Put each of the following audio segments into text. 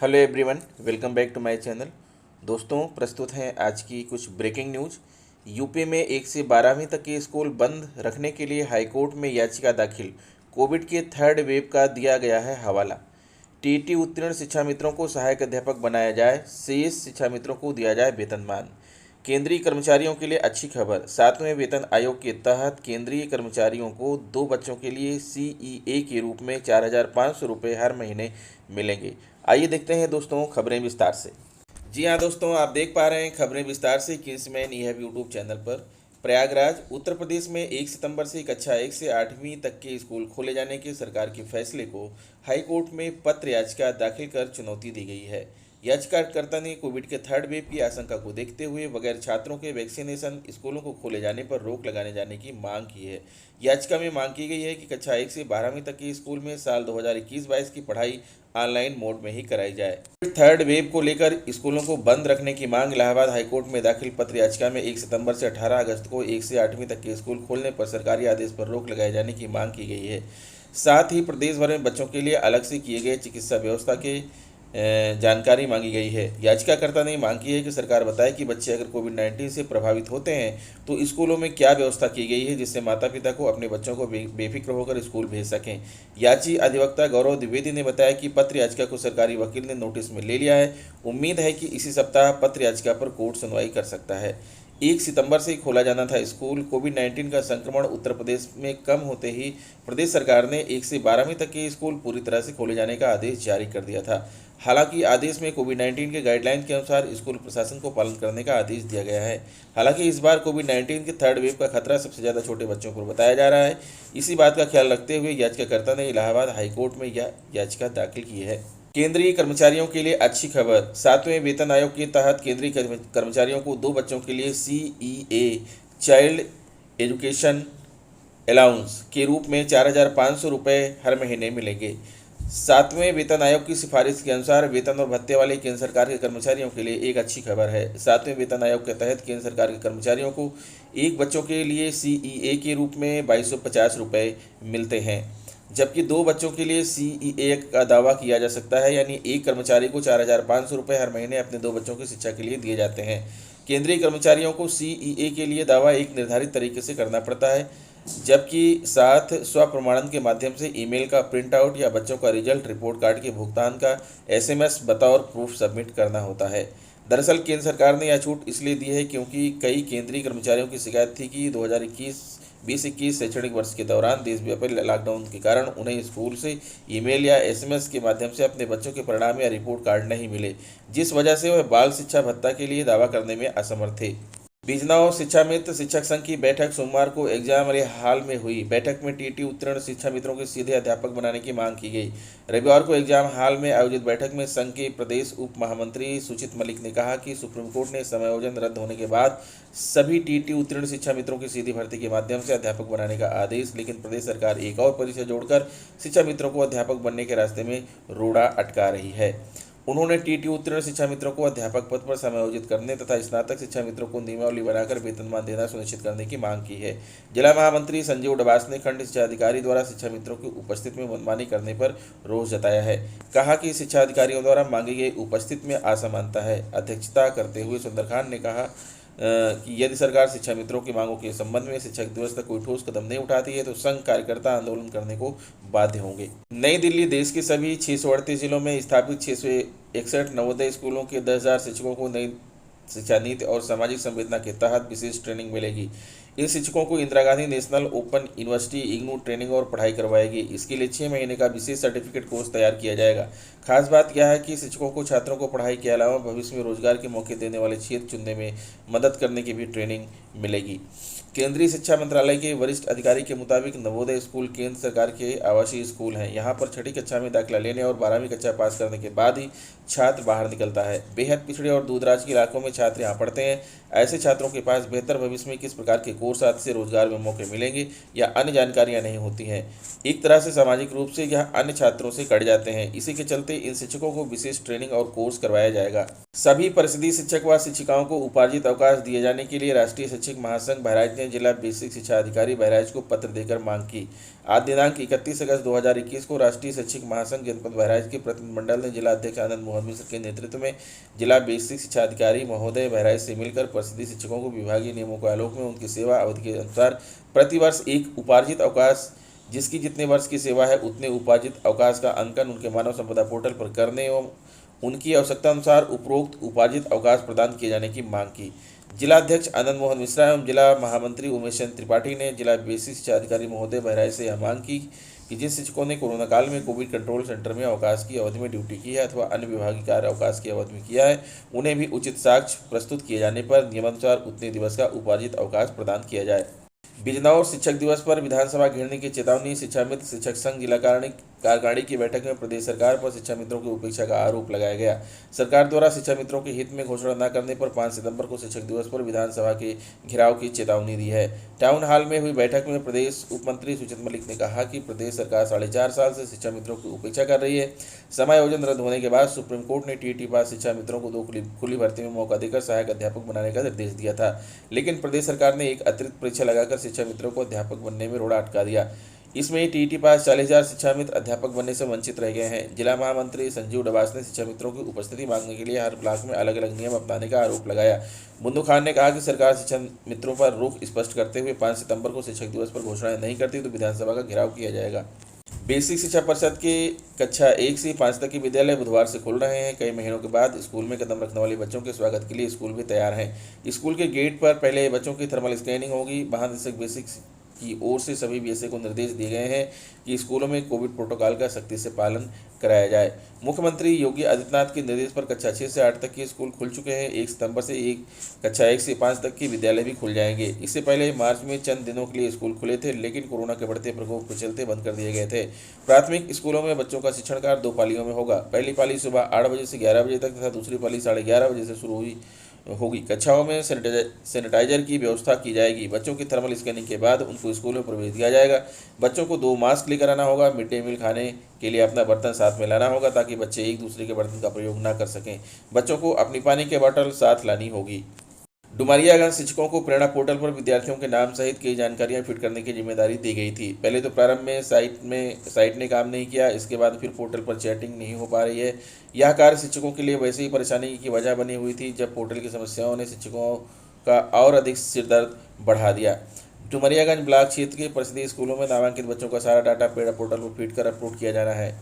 Hello everyone, welcome back to my channel. दोस्तों, प्रस्तुत हैं आज की कुछ ब्रेकिंग न्यूज़। यूपी में 1 से 12वीं तक के स्कूल बंद रखने के लिए हाईकोर्ट में याचिका दाखिल। कोविड के थर्ड वेव का दिया गया है हवाला। टीईटी उत्तीर्ण शिक्षा मित्रों को सहायक अध्यापक बनाया जाए, शेष शिक्षा मित्रों को दिया जाए वेतनमान। केंद्रीय कर्मचारियों के लिए अच्छी खबर। 7वें वेतन आयोग के तहत केंद्रीय कर्मचारियों को 2 बच्चों के लिए सीईए के रूप में 4,500 रुपये हर महीने मिलेंगे। आइए देखते हैं दोस्तों खबरें विस्तार से। जी हाँ दोस्तों, आप देख पा रहे हैं खबरें विस्तार से किंग्समैन यह यूट्यूब चैनल पर। प्रयागराज उत्तर प्रदेश में 1 सितंबर से कक्षा 1 से 8वीं तक के स्कूल खोले जाने के सरकार के फैसले को हाईकोर्ट में पत्र याचिका दाखिल कर चुनौती दी गई है। याचिकाकर्ता ने कोविड के थर्ड वेव की आशंका को देखते हुए बगैर छात्रों के वैक्सीनेशन स्कूलों को खोले जाने पर रोक लगाने जाने की मांग की है। याचिका में मांग की गई है कि कक्षा 1 से 12वीं तक के स्कूल में साल 2021-22 की पढ़ाई ऑनलाइन मोड में ही कराई जाए। थर्ड वेव को लेकर स्कूलों को बंद रखने की मांग इलाहाबाद हाईकोर्ट में दाखिल पत्र याचिका में 1 सितंबर से 18 अगस्त को 1 से 8वीं तक के स्कूल खोलने पर सरकारी आदेश पर रोक लगाए जाने की मांग की गई है। साथ ही प्रदेश भर में बच्चों के लिए अलग से किए गए चिकित्सा व्यवस्था के जानकारी मांगी गई है। याचिकाकर्ता ने मांग की है कि सरकार बताए कि बच्चे अगर कोविड-19 से प्रभावित होते हैं तो स्कूलों में क्या व्यवस्था की गई है जिससे माता पिता को अपने बच्चों को बेफिक्र होकर स्कूल भेज सकें। याची अधिवक्ता गौरव द्विवेदी ने बताया कि पत्र याचिका को सरकारी वकील ने नोटिस में ले लिया है। उम्मीद है कि इसी सप्ताह पत्र याचिका पर कोर्ट सुनवाई कर सकता है। 1 सितंबर से ही खोला जाना था स्कूल। कोविड-19 का संक्रमण उत्तर प्रदेश में कम होते ही प्रदेश सरकार ने 1 से 12वीं तक के स्कूल पूरी तरह से खोले जाने का आदेश जारी कर दिया था। हालांकि आदेश में कोविड-19 के गाइडलाइन के अनुसार स्कूल प्रशासन को पालन करने का आदेश दिया गया है। हालांकि इस बार कोविड-19 के थर्ड वेव का खतरा सबसे ज़्यादा छोटे बच्चों पर बताया जा रहा है। इसी बात का ख्याल रखते हुए याचिकाकर्ता ने इलाहाबाद हाईकोर्ट में यह याचिका दाखिल की है। केंद्रीय कर्मचारियों के लिए अच्छी खबर। 7वें वेतन आयोग के तहत केंद्रीय कर्मचारियों को 2 बच्चों के लिए सीईए चाइल्ड एजुकेशन अलाउंस के रूप में 4,500 रुपये हर महीने मिलेंगे। 7वें वेतन आयोग की सिफारिश के अनुसार वेतन और भत्ते वाले केंद्र सरकार के कर्मचारियों के लिए एक अच्छी खबर है। 7वें वेतन आयोग के तहत केंद्र सरकार के कर्मचारियों को 1 बच्चों के लिए सीईए के रूप में 2,250 रुपये मिलते हैं, जबकि 2 बच्चों के लिए सीईए का दावा किया जा सकता है। यानी एक कर्मचारी को 4,500 रुपये हर महीने अपने 2 बच्चों की शिक्षा के लिए दिए जाते हैं। केंद्रीय कर्मचारियों को सीईए के लिए दावा एक निर्धारित तरीके से करना पड़ता है, जबकि साथ स्वप्रमाणन के माध्यम से ईमेल का प्रिंट आउट या बच्चों का रिजल्ट रिपोर्ट कार्ड के भुगतान का एसएमएस बतौर प्रूफ सबमिट करना होता है। दरअसल केंद्र सरकार ने यह छूट इसलिए दी है क्योंकि कई केंद्रीय कर्मचारियों की शिकायत थी कि 2021 शैक्षणिक वर्ष के दौरान देशव्यापी लॉकडाउन के कारण उन्हें स्कूल से ईमेल या एसएमएस के माध्यम से अपने बच्चों के परिणाम या रिपोर्ट कार्ड नहीं मिले, जिस वजह से वह बाल शिक्षा भत्ता के लिए दावा करने में असमर्थ थे। बिजनौर शिक्षा मित्र शिक्षक संघ की बैठक सोमवार को एग्जाम हाल में हुई। बैठक में टीटी उत्तीर्ण शिक्षा मित्रों के सीधे अध्यापक बनाने की मांग की गई। रविवार को एग्जाम हाल में आयोजित बैठक में संघ के प्रदेश उप महामंत्री सुचित मलिक ने कहा कि सुप्रीम कोर्ट ने समायोजन रद्द होने के बाद सभी टीटी उत्तीर्ण शिक्षा मित्रों की सीधी भर्ती के माध्यम से अध्यापक बनाने का आदेश, लेकिन प्रदेश सरकार एक और परिचय जोड़कर शिक्षा मित्रों को अध्यापक बनने के रास्ते में रोड़ा अटका रही है। उन्होंने टीटी उत्तीर्ण शिक्षा मित्रों को अध्यापक पद पर समायोजित करने तथा स्नातक शिक्षा मित्रों को नियमावली बनाकर वेतनमान देना सुनिश्चित करने की मांग की है। जिला महामंत्री संजीव डबास ने खंड शिक्षा अधिकारी द्वारा शिक्षा मित्रों की उपस्थिति में मनमानी करने पर रोष जताया है। कहा कि शिक्षा अधिकारियों द्वारा मांगी गई उपस्थिति में असमानता है। अध्यक्षता करते हुए सुंदर खान ने कहा कि यदि सरकार शिक्षा मित्रों की मांगों के संबंध में शिक्षक दिवस तक कोई ठोस कदम नहीं उठाती है तो संघ कार्यकर्ता आंदोलन करने को बाध्य होंगे। नई दिल्ली देश के सभी 638 जिलों में स्थापित 661 नवोदय स्कूलों के 10,000 शिक्षकों को नई शिक्षा नीति और सामाजिक संवेदना के तहत विशेष ट्रेनिंग मिलेगी। इन शिक्षकों को Indira Gandhi national open university IGNOU training और पढ़ाई करवाएगी। इसके लिए 6 महीने का विशेष सर्टिफिकेट कोर्स तैयार किया जाएगा। खास बात यह है कि शिक्षकों को छात्रों को पढ़ाई के अलावा भविष्य में रोजगार के मौके देने वाले क्षेत्र चुनने में मदद करने की भी ट्रेनिंग मिलेगी। केंद्रीय शिक्षा मंत्रालय के वरिष्ठ अधिकारी के मुताबिक नवोदय स्कूल केंद्र सरकार के आवासीय स्कूल हैं। यहाँ पर 6ठी कक्षा में दाखिला लेने और 12वीं कक्षा पास करने के बाद ही छात्र बाहर निकलता है। बेहद पिछड़े और दूरदराज के इलाकों में छात्र यहाँ पढ़ते हैं। ऐसे छात्रों के पास बेहतर भविष्य में किस प्रकार के कोर्स आदि से रोजगार में मौके मिलेंगे या अन्य जानकारियाँ नहीं होती हैं। एक तरह से सामाजिक रूप से यह अन्य छात्रों से कट जाते हैं। इसी के चलते इन शिक्षकों को विशेष ट्रेनिंग और कोर्स करवाया जाएगा। सभी परिषदीय शिक्षक व शिक्षिकाओं को उपार्जित अवकाश दिए जाने के लिए राष्ट्रीय शिक्षक महासंघ बहराइच ने ने जिला बेसिक शिक्षा अधिकारी बहराइच को पत्र देकर मांग की। आज दिनांक 31 अगस्त 2021 को राष्ट्रीय शैक्षिक महासंघ जनपद बहराइच के प्रतिनिधिमंडल ने जिला अध्यक्ष आनंद मोहन मिश्र के नेतृत्व में जिला बेसिक शिक्षा अधिकारी महोदय बहराइच से मिलकर प्रसिद्ध शिक्षकों को विभागीय नियमों के आलोक में उनकी सेवा अवधि के अनुसार प्रतिवर्ष एक उपार्जित अवकाश, जिसकी जितने वर्ष की सेवा है उतने उपार्जित अवकाश का अंकन उनके मानव संपदा पोर्टल पर करने एवं उनकी आवश्यकता अनुसार उपरोक्त उपार्जित अवकाश प्रदान किए जाने की मांग की। जिला अध्यक्ष आनंद मोहन मिश्रा एवं जिला महामंत्री उमेश चंद्र त्रिपाठी ने जिला बेसिक शिक्षा अधिकारी महोदय बहराइच से यह मांग की कि जिन शिक्षकों ने कोरोना काल में कोविड कंट्रोल सेंटर में अवकाश की अवधि में ड्यूटी की है अथवा अन्य विभागीय कार्य अवकाश की अवधि में किया है, उन्हें भी उचित साक्ष्य प्रस्तुत किए जाने पर नियमानुसार उतने दिवस का उपार्जित अवकाश प्रदान किया जाए। बिजनौर शिक्षक दिवस पर विधानसभा घेरने की चेतावनी। शिक्षा मित्र शिक्षक संघ जिला कार्यकारिणी की बैठक में प्रदेश सरकार पर शिक्षा मित्रों की उपेक्षा का आरोप लगाया गया। सरकार द्वारा शिक्षा मित्रों के हित में घोषणा न करने पर 5 सितंबर को शिक्षक दिवस पर विधानसभा के घेराव की चेतावनी दी है। टाउन हॉल में हुई बैठक में प्रदेश उप मंत्री सुचित मलिक ने कहा कि प्रदेश सरकार 4.5 साल से शिक्षा मित्रों की उपेक्षा कर रही है। समायोजन रद्द होने के बाद सुप्रीम कोर्ट ने टीईटी पास शिक्षा मित्रों को 2 खुली भर्ती में मौका देकर सहायक अध्यापक बनाने का निर्देश दिया था, लेकिन प्रदेश सरकार ने एक अतिरिक्त परीक्षा लगाकर शिक्षा मित्रों को अध्यापक बनने में रोड़ा अटका दिया। इसमें टीईटी पास 40,000 शिक्षा मित्र अध्यापक बनने से वंचित रह गए हैं। जिला महामंत्री संजीव डबास ने शिक्षा मित्रों की उपस्थिति मांगने के लिए हर ब्लॉक में अलग अलग नियम अपनाने का आरोप लगाया। बुंदू खान ने कहा कि सरकार शिक्षा मित्रों पर रुख स्पष्ट करते हुए 5 सितंबर को शिक्षक दिवस पर घोषणाएं नहीं करती तो विधानसभा का घेराव किया जाएगा। बेसिक शिक्षा परिषद के कक्षा 1 से 5 तक के विद्यालय बुधवार से खुल रहे हैं। कई महीनों के बाद स्कूल में कदम रखने वाले बच्चों के स्वागत के लिए स्कूल भी तैयार हैं। स्कूल के गेट पर पहले बच्चों की थर्मल स्कैनिंग होगी। महानिदेशक बेसिक की ओर से सभी बीएसए को निर्देश दिए गए हैं कि स्कूलों में कोविड प्रोटोकॉल का सख्ती से पालन कराया जाए। मुख्यमंत्री योगी आदित्यनाथ के निर्देश पर कक्षा 6 से 8 तक के स्कूल खुल चुके हैं। 1 सितंबर से कक्षा 1 से 5 तक के विद्यालय भी खुल जाएंगे। इससे पहले मार्च में चंद दिनों के लिए स्कूल खुले थे, लेकिन कोरोना के बढ़ते प्रकोप के चलते बंद कर दिए गए थे। प्राथमिक स्कूलों में बच्चों का शिक्षण कार्य 2 पालियों में होगा। पहली पाली सुबह 8 बजे से 11 बजे तक तथा दूसरी पाली 11:30 बजे से शुरू होगी। कक्षाओं में सैनिटाइजर की व्यवस्था की जाएगी। बच्चों की थर्मल स्कैनिंग के बाद उनको स्कूल में प्रवेश दिया जाएगा। बच्चों को 2 मास्क लेकर आना होगा। मिड डे मील खाने के लिए अपना बर्तन साथ में लाना होगा ताकि बच्चे एक दूसरे के बर्तन का प्रयोग ना कर सकें। बच्चों को अपनी पानी की बोतल साथ लानी होगी। डुमरियागंज शिक्षकों को प्रेरणा पोर्टल पर विद्यार्थियों के नाम सहित कई जानकारियां फिट करने की जिम्मेदारी दी गई थी। पहले तो प्रारंभ में साइट ने काम नहीं किया, इसके बाद फिर पोर्टल पर चैटिंग नहीं हो पा रही है। यह कार्य शिक्षकों के लिए वैसे ही परेशानी की वजह बनी हुई थी, जब पोर्टल की समस्याओं ने शिक्षकों का और अधिक सिरदर्द बढ़ा दिया। डुमरियागंज ब्लॉक क्षेत्र के परिषदीय स्कूलों में नामांकित बच्चों का सारा डाटा प्रेरणा पोर्टल पर फीड कर अपलोड किया जाना है।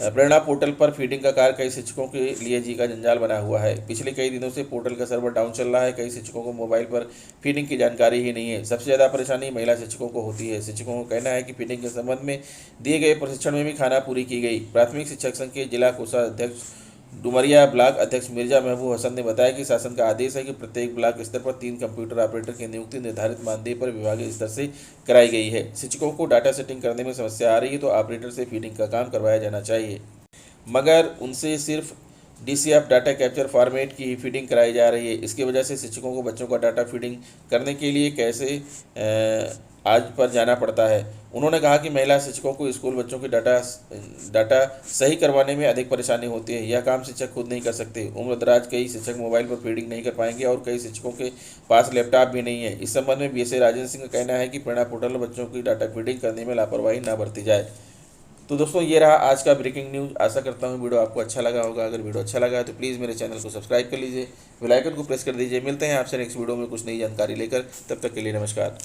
प्रेरणा पोर्टल पर फीडिंग का कार्य कई शिक्षकों के लिए जी का जंजाल बना हुआ है। पिछले कई दिनों से पोर्टल का सर्वर डाउन चल रहा है। कई शिक्षकों को मोबाइल पर फीडिंग की जानकारी ही नहीं है। सबसे ज़्यादा परेशानी महिला शिक्षकों को होती है। शिक्षकों का कहना है कि फीडिंग के संबंध में दिए गए प्रशिक्षण में भी खाना पूरी की गई। प्राथमिक शिक्षक संघ के जिला कोषाध्यक्ष डुमरिया ब्लॉक अध्यक्ष मिर्जा महबूब हसन ने बताया कि शासन का आदेश है कि प्रत्येक ब्लॉक स्तर पर 3 कंप्यूटर ऑपरेटर की नियुक्ति निर्धारित मानदेय पर विभागीय स्तर से कराई गई है। शिक्षकों को डाटा सेटिंग करने में समस्या आ रही है तो ऑपरेटर से फीडिंग का काम करवाया जाना चाहिए, मगर उनसे सिर्फ DCF डाटा कैप्चर फॉर्मेट की फीडिंग कराई जा रही है। इसकी वजह से शिक्षकों को बच्चों का डाटा फीडिंग करने के लिए कैसे आज पर जाना पड़ता है। उन्होंने कहा कि महिला शिक्षकों को स्कूल बच्चों की डाटा सही करवाने में अधिक परेशानी होती है। यह काम शिक्षक खुद नहीं कर सकते। उम्रदराज कई शिक्षक मोबाइल पर फीडिंग नहीं कर पाएंगे और कई शिक्षकों के पास लैपटॉप भी नहीं है। इस संबंध में BSA राजेंद्र सिंह का कहना है कि प्रेरणा पोर्टल में बच्चों की डाटा फीडिंग करने में लापरवाही न बरती जाए। तो दोस्तों, ये रहा आज का ब्रेकिंग न्यूज़। आशा करता हूँ वीडियो आपको अच्छा लगा होगा। अगर वीडियो अच्छा लगा है तो प्लीज़ मेरे चैनल को सब्सक्राइब कर लीजिए, बेल आइकन को प्रेस कर दीजिए। मिलते हैं आपसे नेक्स्ट वीडियो में कुछ नई जानकारी लेकर। तब तक के लिए नमस्कार।